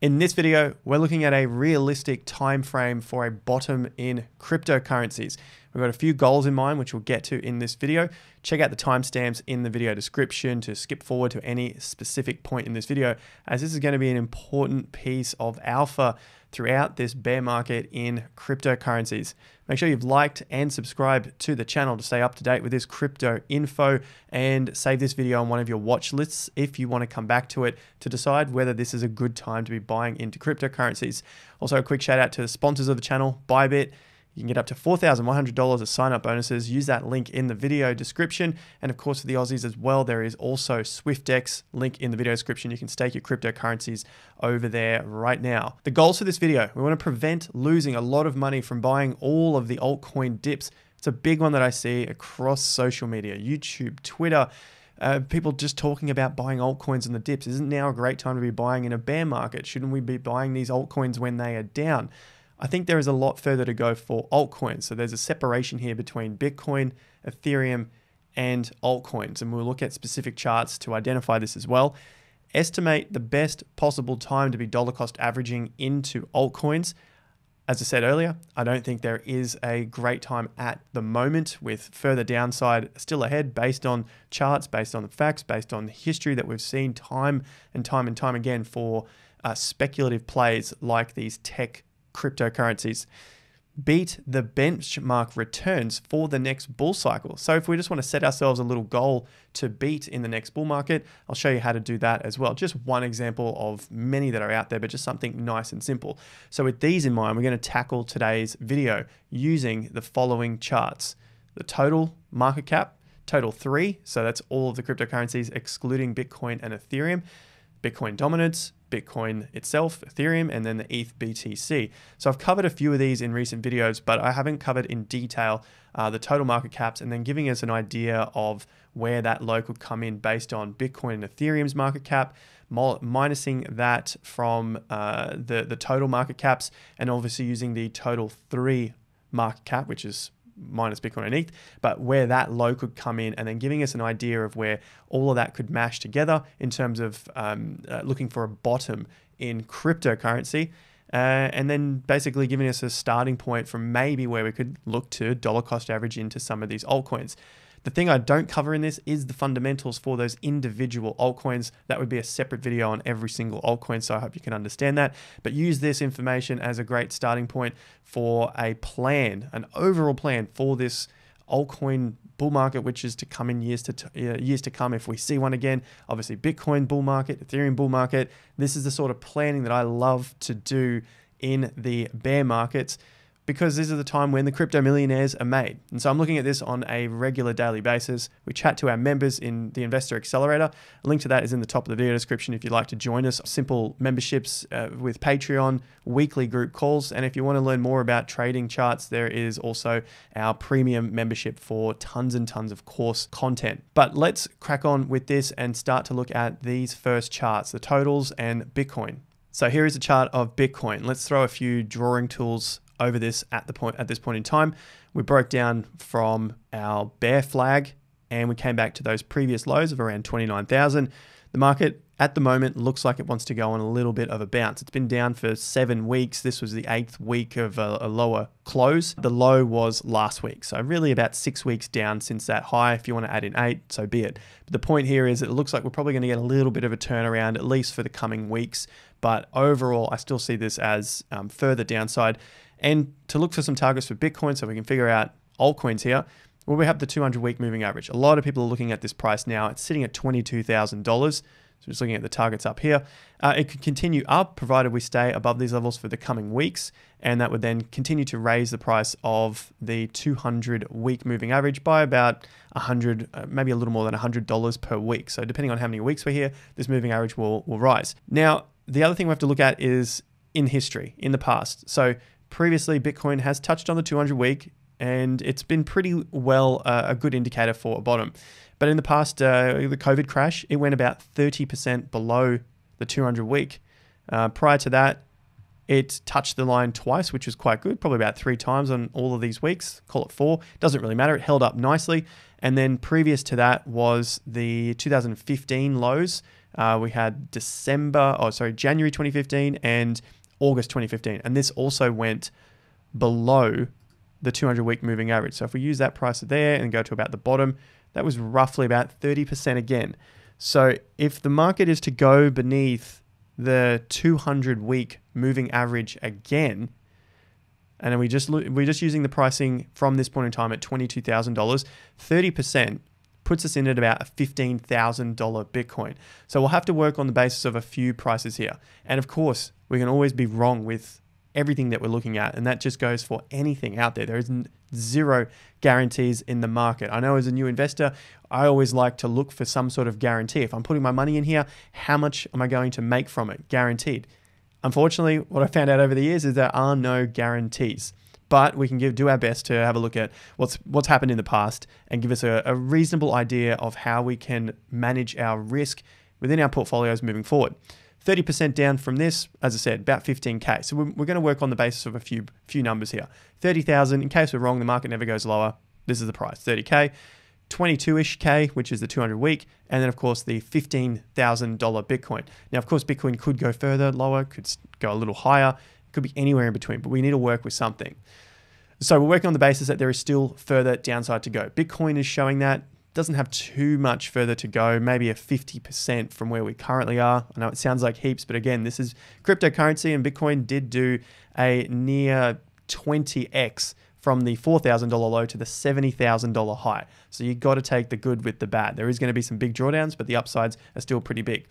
In this video, we're looking at a realistic time frame for a bottom in cryptocurrencies. We've got a few goals in mind, which we'll get to in this video. Check out the timestamps in the video description to skip forward to any specific point in this video, as this is going to be an important piece of alpha throughout this bear market in cryptocurrencies. Make sure you've liked and subscribed to the channel to stay up to date with this crypto info, and save this video on one of your watch lists if you want to come back to it to decide whether this is a good time to be buying into cryptocurrencies. Also, a quick shout out to the sponsors of the channel, Bybit. You can get up to $4,100 of sign-up bonuses. Use that link in the video description. And of course, for the Aussies as well, there is also SwiftX, link in the video description. You can stake your cryptocurrencies over there right now. The goals for this video: we want to prevent losing a lot of money from buying all of the altcoin dips. It's a big one that I see across social media, YouTube, Twitter. People just talking about buying altcoins in the dips. Isn't now a great time to be buying in a bear market? Shouldn't we be buying these altcoins when they are down? I think there is a lot further to go for altcoins. So there's a separation here between Bitcoin, Ethereum, and altcoins. And we'll look at specific charts to identify this as well. Estimate the best possible time to be dollar cost averaging into altcoins. As I said earlier, I don't think there is a great time at the moment, with further downside still ahead based on charts, based on the facts, based on the history that we've seen time and time again for speculative plays like these tech cryptocurrencies. Beat the benchmark returns for the next bull cycle. So if we just want to set ourselves a little goal to beat in the next bull market, I'll show you how to do that as well. Just one example of many that are out there, but just something nice and simple. So with these in mind, we're going to tackle today's video using the following charts: the total market cap, total 3, so that's all of the cryptocurrencies excluding Bitcoin and Ethereum, Bitcoin dominance, Bitcoin itself, Ethereum, and then the ETH BTC. So I've covered a few of these in recent videos, but I haven't covered in detail the total market caps, and then giving us an idea of where that low could come in based on Bitcoin and Ethereum's market cap, minusing that from the total market caps, and obviously using the total 3 market cap, which is minus Bitcoin and ETH, but where that low could come in, and then giving us an idea of where all of that could mash together in terms of looking for a bottom in cryptocurrency, and then basically giving us a starting point from maybe where we could look to dollar cost average into some of these altcoins. The thing I don't cover in this is the fundamentals for those individual altcoins. That would be a separate video on every single altcoin, so I hope you can understand that. But use this information as a great starting point for a plan, an overall plan for this altcoin bull market, which is to come in years to come if we see one again. Obviously, Bitcoin bull market, Ethereum bull market. This is the sort of planning that I love to do in the bear markets, because this is the time when the crypto millionaires are made. And so I'm looking at this on a regular daily basis. We chat to our members in the Investor Accelerator. A link to that is in the top of the video description if you'd like to join us. Simple memberships with Patreon, weekly group calls. And if you want to learn more about trading charts, there is also our premium membership for tons and tons of course content. But let's crack on with this and start to look at these first charts, the totals and Bitcoin. So here is a chart of Bitcoin. Let's throw a few drawing tools over this at this point in time. We broke down from our bear flag and we came back to those previous lows of around 29,000. The market at the moment looks like it wants to go on a little bit of a bounce. It's been down for 7 weeks. This was the 8th week of a lower close. The low was last week. So really about 6 weeks down since that high. If you want to add in 8, so be it. But the point here is it looks like we're probably going to get a little bit of a turnaround, at least for the coming weeks. But overall, I still see this as further downside. And to look for some targets for Bitcoin so we can figure out altcoins here, well, we have the 200-week moving average. A lot of people are looking at this price now. It's sitting at $22,000. So just looking at the targets up here. It could continue up provided we stay above these levels for the coming weeks. And that would then continue to raise the price of the 200-week moving average by about 100, maybe a little more than $100 per week. So depending on how many weeks we're here, this moving average will rise. Now, the other thing we have to look at is in history, in the past. So previously, Bitcoin has touched on the 200-week, and it's been pretty well a good indicator for a bottom. But in the past, the COVID crash, it went about 30% below the 200-week. Prior to that, it touched the line twice, which was quite good, probably about 3 times on all of these weeks. Call it 4. Doesn't really matter. It held up nicely. And then previous to that was the 2015 lows, We had January 2015 and August 2015. And this also went below the 200-week moving average. So if we use that price there and go to about the bottom, that was roughly about 30% again. So if the market is to go beneath the 200-week moving average again, and then we're just using the pricing from this point in time at $22,000, 30% puts us in at about a $15,000 Bitcoin. So we'll have to work on the basis of a few prices here. And of course, we can always be wrong with everything that we're looking at. And that just goes for anything out there. There is zero guarantees in the market. I know as a new investor, I always like to look for some sort of guarantee. If I'm putting my money in here, how much am I going to make from it? Guaranteed. Unfortunately, what I found out over the years is there are no guarantees. But we can do our best to have a look at what's happened in the past and give us a reasonable idea of how we can manage our risk within our portfolios moving forward. 30% down from this, as I said, about 15K. So we're going to work on the basis of a few numbers here. 30,000, in case we're wrong, the market never goes lower. This is the price, 30K. 22-ish K, which is the 200 week, and then of course the $15,000 Bitcoin. Now, of course, Bitcoin could go further, lower, could go a little higher, could be anywhere in between, but we need to work with something. So we're working on the basis that there is still further downside to go. Bitcoin is showing that, doesn't have too much further to go, maybe a 50% from where we currently are. I know it sounds like heaps, but again, this is cryptocurrency, and Bitcoin did do a near 20x from the $4,000 low to the $70,000 high. So you got to take the good with the bad. There is going to be some big drawdowns, but the upsides are still pretty big.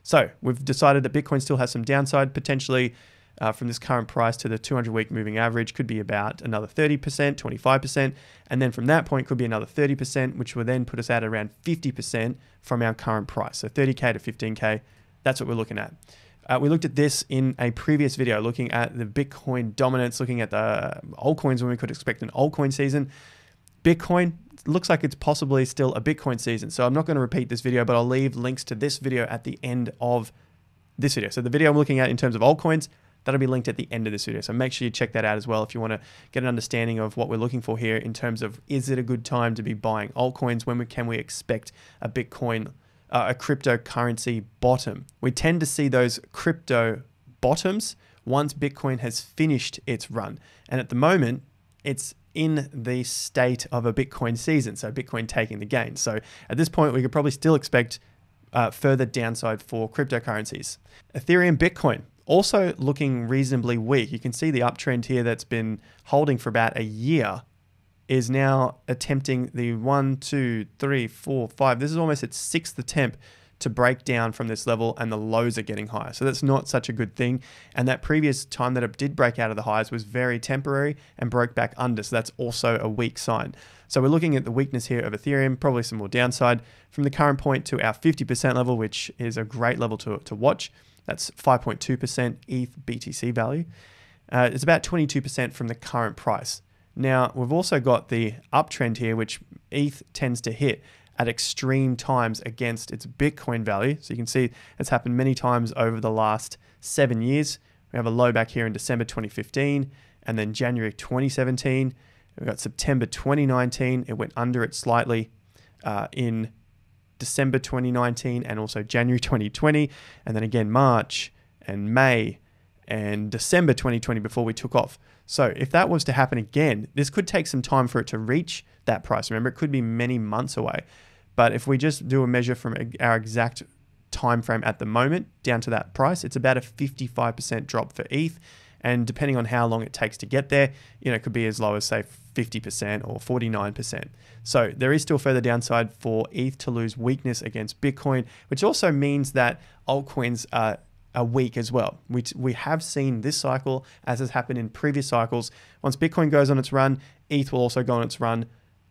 So we've decided that Bitcoin still has some downside, potentially from this current price to the 200-week moving average could be about another 30%, 25%. And then from that point could be another 30%, which will then put us at around 50% from our current price. So 30K to 15K, that's what we're looking at. We looked at this in a previous video, looking at the Bitcoin dominance, looking at the altcoins when we could expect an altcoin season. Bitcoin looks like it's possibly still a Bitcoin season. So I'm not going to repeat this video, but I'll leave links to this video at the end of this video. So the video I'm looking at in terms of altcoins, that'll be linked at the end of this video. So make sure you check that out as well if you want to get an understanding of what we're looking for here in terms of, is it a good time to be buying altcoins? When can we expect a Bitcoin, a cryptocurrency bottom? We tend to see those crypto bottoms once Bitcoin has finished its run. And at the moment, it's in the state of a Bitcoin season. So Bitcoin taking the gain. So at this point, we could probably still expect further downside for cryptocurrencies. Ethereum, Bitcoin, also looking reasonably weak. You can see the uptrend here that's been holding for about a year is now attempting the 1, 2, 3, 4, 5. This is almost its 6th attempt to break down from this level, and the lows are getting higher. So that's not such a good thing. And that previous time that it did break out of the highs was very temporary and broke back under. So that's also a weak sign. So we're looking at the weakness here of Ethereum, probably some more downside from the current point to our 50% level, which is a great level to watch. That's 5.2% ETH BTC value. It's about 22% from the current price. Now, we've also got the uptrend here, which ETH tends to hit at extreme times against its Bitcoin value. So you can see it's happened many times over the last 7 years. We have a low back here in December 2015, and then January 2017. We've got September 2019. It went under it slightly in December 2019 and also January 2020. And then again, March and May and December 2020 before we took off. So if that was to happen again, this could take some time for it to reach that price. Remember, it could be many months away. But if we just do a measure from our exact time frame at the moment down to that price, it's about a 55% drop for ETH. And depending on how long it takes to get there, it could be as low as say 50% or 49%. So there is still further downside for ETH to lose weakness against Bitcoin, which also means that altcoins are weak as well. We have seen this cycle, as has happened in previous cycles. Once Bitcoin goes on its run, ETH will also go on its run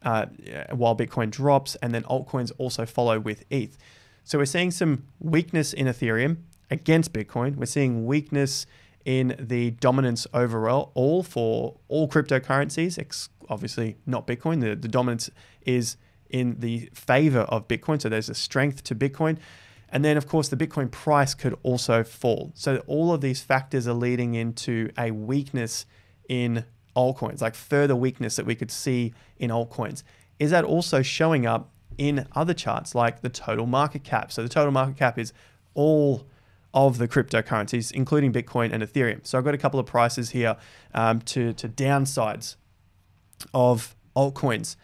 while Bitcoin drops, and then altcoins also follow with ETH. So we're seeing some weakness in Ethereum against Bitcoin. We're seeing weakness in the dominance overall for all cryptocurrencies, obviously not Bitcoin. The dominance is in the favor of Bitcoin, so there's a strength to Bitcoin. And then, of course, the Bitcoin price could also fall. So all of these factors are leading into a weakness in altcoins, like further weakness that we could see in altcoins. Is that also showing up in other charts like the total market cap? So the total market cap is all of the cryptocurrencies, including Bitcoin and Ethereum. So I've got a couple of prices here to downsides of altcoins.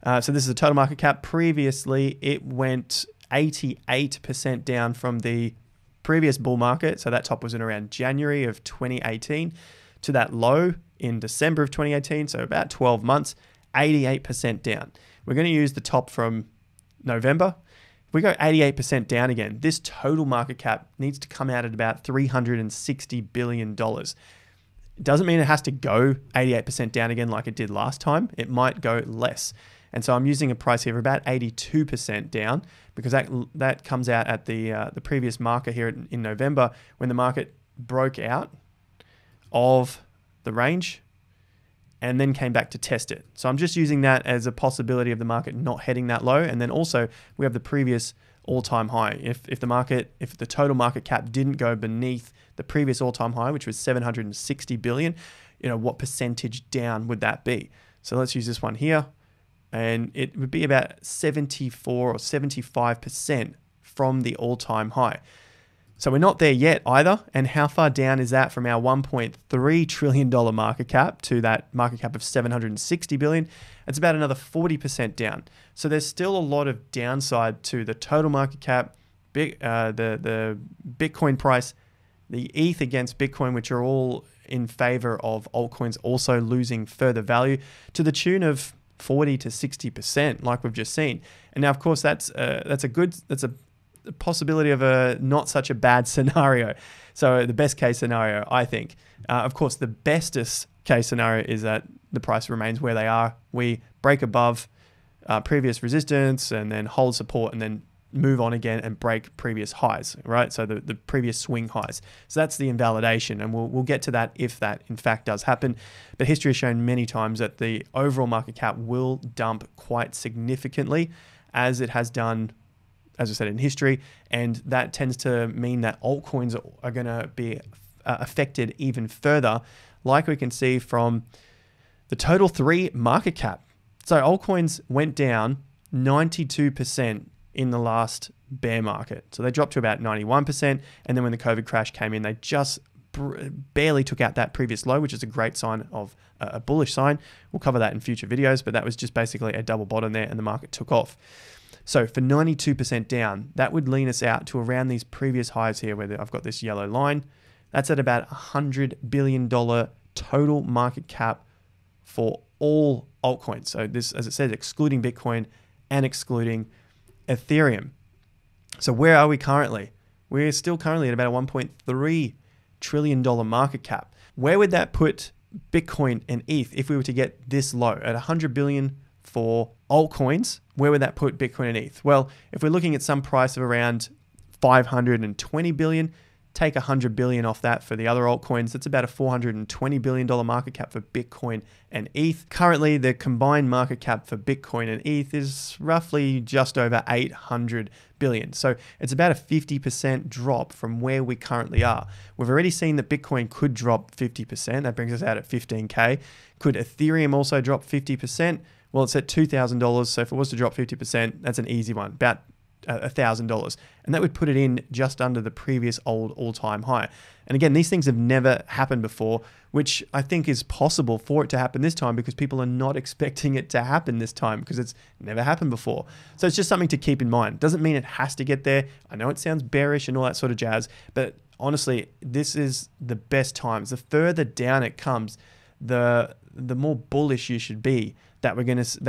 So this is a total market cap. Previously, it went 88% down from the previous bull market. So that top was in around January of 2018 to that low in December of 2018. So about 12 months, 88% down. We're going to use the top from November. If we go 88% down again, this total market cap needs to come out at about $360 billion. It doesn't mean it has to go 88% down again like it did last time. It might go less. And so I'm using a price here of about 82% down because that comes out at the previous marker here in November when the market broke out of the range and then came back to test it. So I'm just using that as a possibility of the market not heading that low. And then also we have the previous all-time high. If the total market cap didn't go beneath the previous all-time high, which was 760 billion, what percentage down would that be? So let's use this one here. And it would be about 74 or 75% from the all-time high. So we're not there yet either. And how far down is that from our $1.3 trillion market cap to that market cap of 760 billion? It's about another 40% down. So there's still a lot of downside to the total market cap, the Bitcoin price, the ETH against Bitcoin, which are all in favor of altcoins also losing further value to the tune of 40 to 60%, like we've just seen. And now, of course, that's a possibility of a not such a bad scenario. So the best case scenario, I think, of course, the bestest case scenario is that the price remains where they are. We break above previous resistance and then hold support and then move on again and break previous highs, right? So the previous swing highs. So that's the invalidation, and we'll get to that if that in fact does happen. But history has shown many times that the overall market cap will dump quite significantly, as it has done, as I said, in history, and that tends to mean that altcoins are going to be affected even further, like we can see from the total 3 market cap. So altcoins went down 92% in the last bear market. So they dropped to about 91%. And then when the COVID crash came in, they just barely took out that previous low, which is a great sign of a bullish sign. We'll cover that in future videos, but that was just basically a double bottom there and the market took off. So for 92% down, that would lean us out to around these previous highs here where I've got this yellow line. That's at about $100 billion total market cap for all altcoins. So this, as it says, excluding Bitcoin and excluding Ethereum. So where are we currently? We're still currently at about a $1.3 trillion market cap. Where would that put Bitcoin and ETH if we were to get this low at 100 billion for altcoins? Where would that put Bitcoin and ETH? Well, if we're looking at some price of around 520 billion, take 100 billion off that for the other altcoins, that's about a $420 billion market cap for Bitcoin and ETH. Currently, the combined market cap for Bitcoin and ETH is roughly just over 800 billion. So it's about a 50% drop from where we currently are. We've already seen that Bitcoin could drop 50%. That brings us out at 15K. Could Ethereum also drop 50%? Well, it's at $2,000. So if it was to drop 50%, that's an easy one, about $1,000, and that would put it in just under the previous all-time high. And again, these things have never happened before, which I think is possible for it to happen this time because people are not expecting it to happen this time because it's never happened before. So it's just something to keep in mind. Doesn't mean it has to get there. I know it sounds bearish and all that sort of jazz, but honestly, this is the best times. The further down it comes, the more bullish you should be that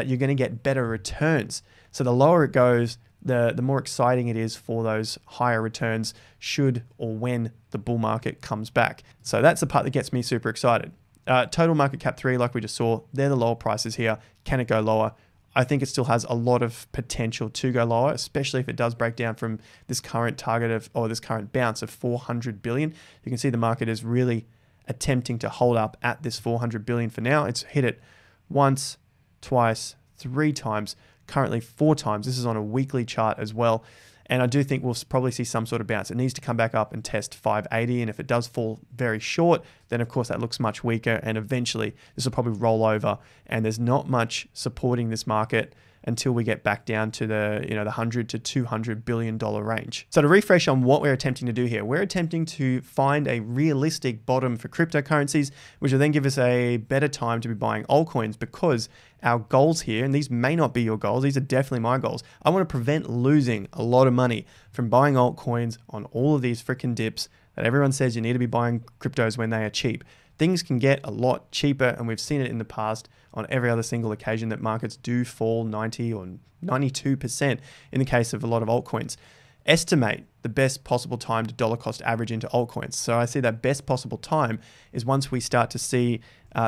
you're gonna get better returns. So the lower it goes, the more exciting it is for those higher returns should or when the bull market comes back. So that's the part that gets me super excited. Total market cap 3, like we just saw, they're the lower prices here. Can it go lower? I think it still has a lot of potential to go lower, especially if it does break down from this current target or this current bounce of 400 billion. You can see the market is really attempting to hold up at this 400 billion for now. It's hit it once, twice, 3 times, currently 4 times. This is on a weekly chart as well. And I do think we'll probably see some sort of bounce. It needs to come back up and test 580. And if it does fall very short, then of course that looks much weaker. And eventually this will probably roll over. And there's not much supporting this market until we get back down to the, the 100 to 200 billion dollar range. So to refresh on what we're attempting to do here, we're attempting to find a realistic bottom for cryptocurrencies, which will then give us a better time to be buying altcoins, because our goals here, and these may not be your goals, these are definitely my goals. I want to prevent losing a lot of money from buying altcoins on all of these freaking dips that everyone says you need to be buying cryptos when they are cheap. Things can get a lot cheaper, and we've seen it in the past on every other single occasion that markets do fall 90 or 92% in the case of a lot of altcoins. Estimate the best possible time to dollar cost average into altcoins. So I see that best possible time is once we start to see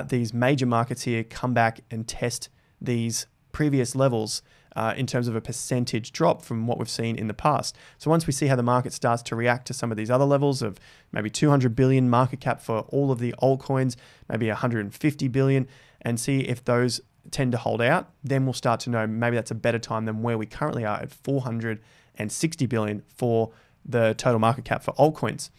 these major markets here come back and test these previous levels in terms of a percentage drop from what we've seen in the past. So once we see how the market starts to react to some of these other levels of maybe 200 billion market cap for all of the altcoins, maybe 150 billion, and see if those tend to hold out, then we'll start to know maybe that's a better time than where we currently are at 460 billion for the total market cap for altcoins.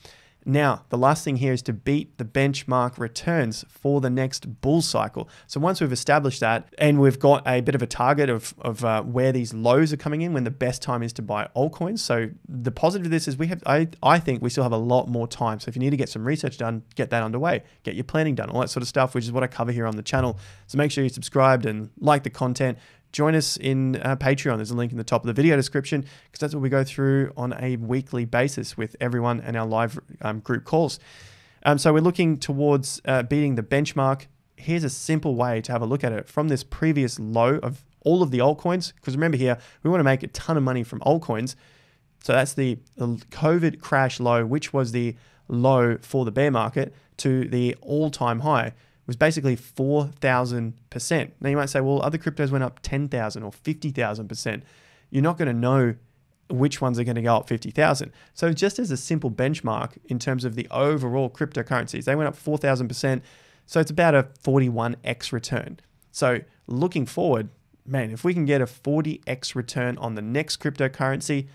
Now, the last thing here is to beat the benchmark returns for the next bull cycle. So once we've established that and we've got a bit of a target of where these lows are coming in, when the best time is to buy altcoins. So the positive of this is I think we still have a lot more time. So if you need to get some research done, get that underway, get your planning done, all that sort of stuff, which is what I cover here on the channel. So make sure you're subscribed and like the content. Join us in Patreon. There's a link in the top of the video description, because that's what we go through on a weekly basis with everyone and our live group calls. So we're looking towards beating the benchmark. Here's a simple way to have a look at it from this previous low of all of the altcoins, because remember here, we want to make a ton of money from altcoins. So that's the COVID crash low, which was the low for the bear market, to the all-time high. Was basically 4,000%. Now you might say, well, other cryptos went up 10,000 or 50,000%. You're not going to know which ones are going to go up 50,000. So just as a simple benchmark in terms of the overall cryptocurrencies, they went up 4,000%. So it's about a 41x return. So looking forward, man, if we can get a 40x return on the next cryptocurrency,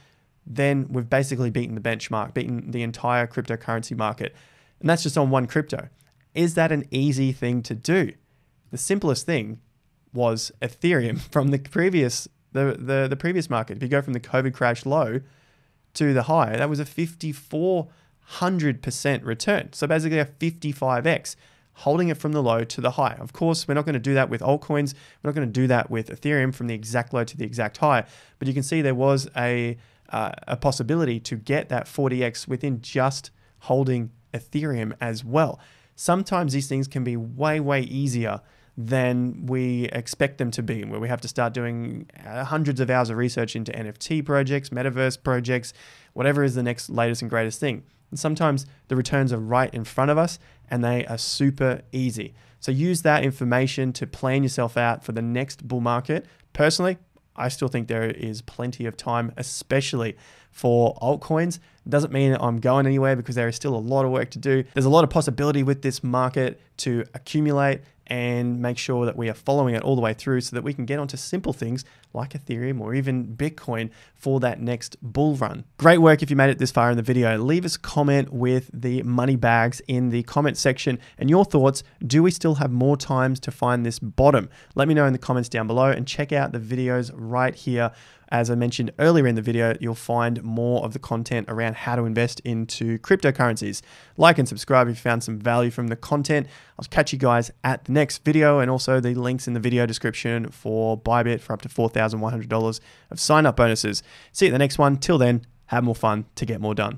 then we've basically beaten the benchmark, beaten the entire cryptocurrency market. And that's just on one crypto. Is that an easy thing to do? The simplest thing was Ethereum from the previous market. If you go from the COVID crash low to the high, that was a 5,400% return. So basically a 55x, holding it from the low to the high. Of course, we're not going to do that with altcoins. We're not going to do that with Ethereum from the exact low to the exact high. But you can see there was a possibility to get that 40x within just holding Ethereum as well. Sometimes these things can be way, way easier than we expect them to be, where we have to start doing hundreds of hours of research into NFT projects, metaverse projects, whatever is the next latest and greatest thing. And sometimes the returns are right in front of us and they are super easy. So use that information to plan yourself out for the next bull market. Personally, I still think there is plenty of time, especially for altcoins. Doesn't mean I'm going anywhere, because there is still a lot of work to do. There's a lot of possibility with this market to accumulate and make sure that we are following it all the way through, so that we can get onto simple things like Ethereum or even Bitcoin for that next bull run. Great work if you made it this far in the video. Leave us a comment with the money bags in the comment section and your thoughts. Do we still have more times to find this bottom? Let me know in the comments down below, and check out the videos right here. As I mentioned earlier in the video, you'll find more of the content around how to invest into cryptocurrencies. Like and subscribe if you found some value from the content. I'll catch you guys at the next video, and also the links in the video description for Bybit for up to $4,100 of sign-up bonuses. See you at the next one. Till then, have more fun to get more done.